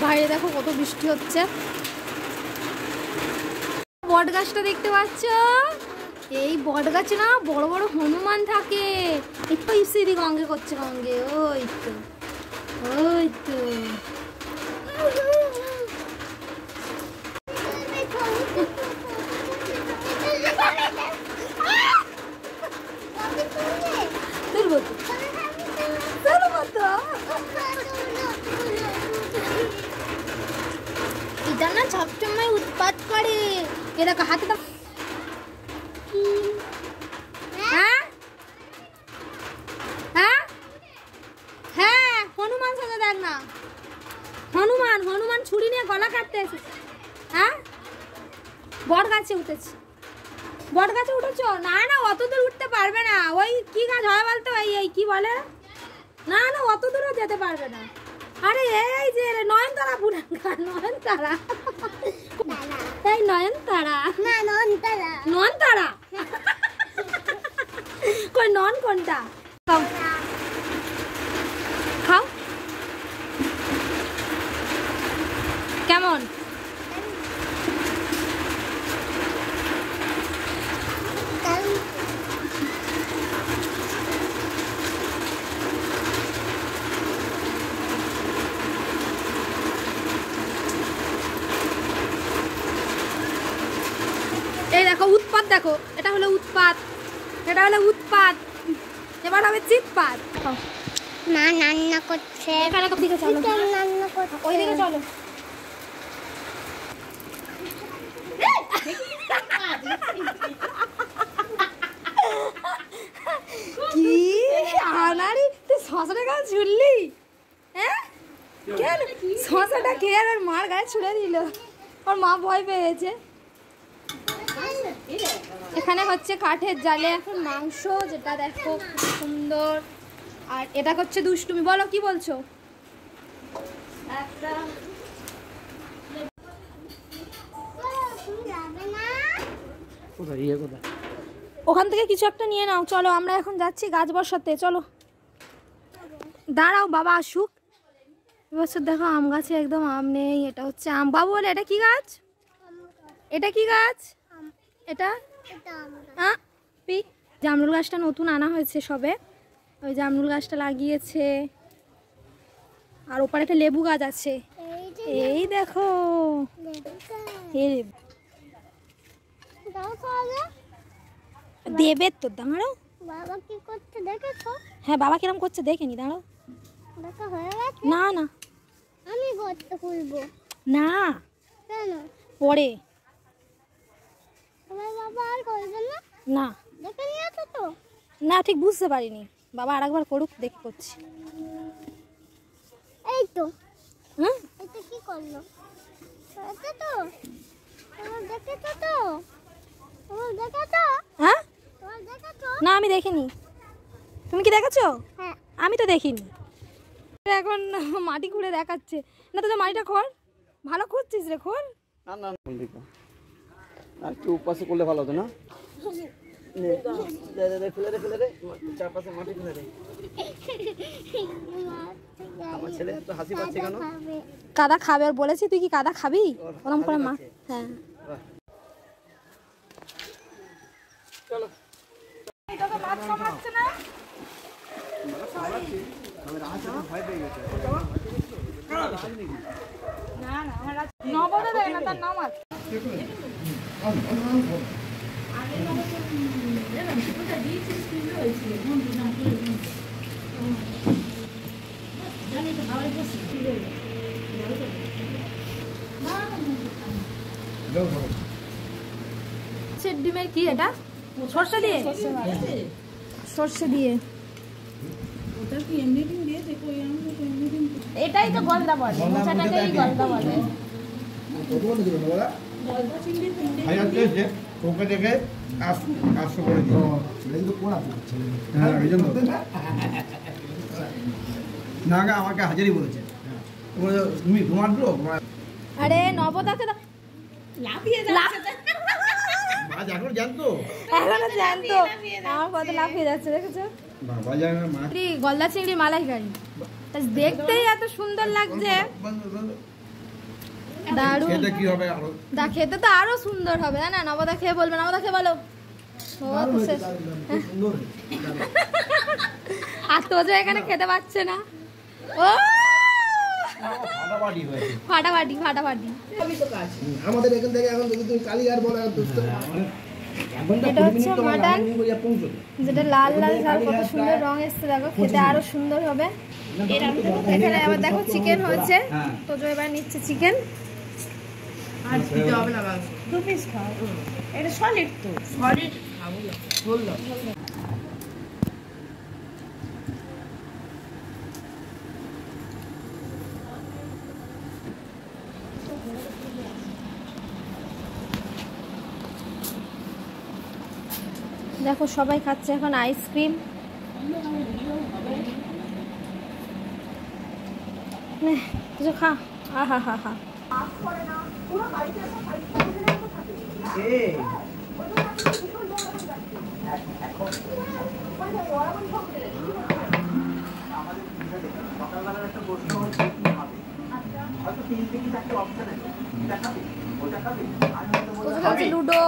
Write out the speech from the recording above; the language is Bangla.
বাইরে দেখো কত বৃষ্টি হচ্ছে। বট গাছটা দেখতে পাচ্ছ? এই বট গাছে না বড় বড় হনুমান থাকে। একটু ইসিদি গঙ্গে করছে, গঙ্গে ওই তো ওই তো। এটা না সবসময় উৎপাত করে। এরকম হাতে হ্যাঁ হ্যাঁ হ্যাঁ হনুমান সাথে দেখ না, হনুমান হনুমান ছুরি নিয়ে গলা কাটতে এসেছে। হ্যাঁ বট গাছে উঠেছে, বট গাছে উঠেছ? না না অত দূর উঠতে পারবে না। ওই কি গাছ হয় বলতো? এই কি বলে? না না অত দূরও যেতে পারবে না। আরে এই যে নয়নতারা বুড়াঙ্গা, নয়নতারা এই নয়নতারা না, নয়নতারা নয়নতারা কই নন কোনটা? খাও খাও। কেমন? এই দেখো উৎপাত, দেখো এটা হলো উৎপাত, এটা হলো উৎপাত। এবার হবে চিৎপাত। মা রান্না করছে। এখানে দিকে চলো, রান্না করছে, ওই দিকে চলো। কি আনারি তুই শশাটা গাছ ছুড়লি? হ্যাঁ কেন শশাটা খেয়ে আর মার গায়ে ছুড়ে দিল? ওর মা ভয় পেয়েছে। এখানে হচ্ছে কাঠের জালে এখন মাংস, যেটা দেখো খুব সুন্দর। আর এটা হচ্ছে দুষ্টুমি। বলো কি বলছো? ওখান থেকে কিছু একটা নিয়ে নাও। চলো আমরা এখন যাচ্ছি গাছ বসাতে। চলো দাঁড়াও বাবা আসুক। এবছর দেখো আম গাছে একদম আম নেই। এটা হচ্ছে আম। বাবু বলে এটা কি গাছ? এটা কি গাছ? এটা জামরুল গাছটা নতুন আনা হয়েছে সবে। ওই জামরুল গাছটা লাগিয়েছে। আর ওপারে একটা লেবু গাছ আছে। এই দেখো দেবে তো। দাঁড়াও বাবা কি করছে দেখেছো? হ্যাঁ বাবা কিরম করছে দেখেনি। দাঁড়াও দেখা হয়ে গেছে। না না আমি গর্ত খুলবো না। কেন? পরে তোমার বাবা আর করবে না? না দেখে নিয়েছো তো? না ঠিক বুঝতে পারিনি। বাবা আরেকবার করুক, দেখে করছি। এই তো হুম এটা কি করলো? এটা তো তোমার দেখেছো তো? তোমার দেখেছো? হ্যাঁ তোমার দেখেছো? না আমি দেখিনি। তুমি কি দেখেছো? হ্যাঁ আমি তো দেখিনি। এখন মাটি খুঁড়ে দেখাচ্ছে। না তো মাটিটা খোঁড়, ভালো খুঁড়ছিস রে, খোঁড়। না না আর কি উপাসে করলে ভালো হতো না? চারপাশে মাটি ফেলে রে। আমার ছেলে এত হাসি পাচ্ছে কেন? কাদা খাবে আর বলেছি। তুই কি কাদা খাবি? ওরম করে মা। হ্যাঁ চলো ভয় পেয়ে গেছে। ডিমের কি এটা? সর্ষে দিয়ে, সর্ষে দিয়ে। এটাই তো গলদা বলে, মোচাটাকেই গলদা বলে। আমাকে হাজারই বলেছে তুমি ঘুমালো। আরে নবদাকে লাফিয়ে যাচ্ছে। মাছ এখন জানতো, এখনো জানতো আমার কত লাফিয়ে যাচ্ছে, দেখেছো? বাবা জানে না। গলদা চিংড়ি মালাইকারি দেখতেই এত সুন্দর লাগছে। দারুণ। খেতে কি হবে আরো? খেতে তো আরো সুন্দর হবে, না নবদা খেয়ে বলবে, নবদা খেয়ে বলো। ও তো শেষ। আর তো যে এখানে খেতে পাচ্ছে না। ও ফাটাফাটি। আমাদের এখান থেকে এখন যদি তুমি কালীঘাট বলো এটা হচ্ছে মাটন, যেটা লাল ঝাল, কত সুন্দর রং এসছে, দেখো খেতে আরো সুন্দর হবে। এখানে আবার দেখো চিকেন হচ্ছে, তো এবার নিচ্ছে চিকেন। আর দিতে হবে না মাংস। 2 পিস খাও। এটা সলিড তো। সলিড খাবো না। বললো। দেখো সবাই খাচ্ছে এখন আইসক্রিম। কিছু খা। আহা হা হা। লুডো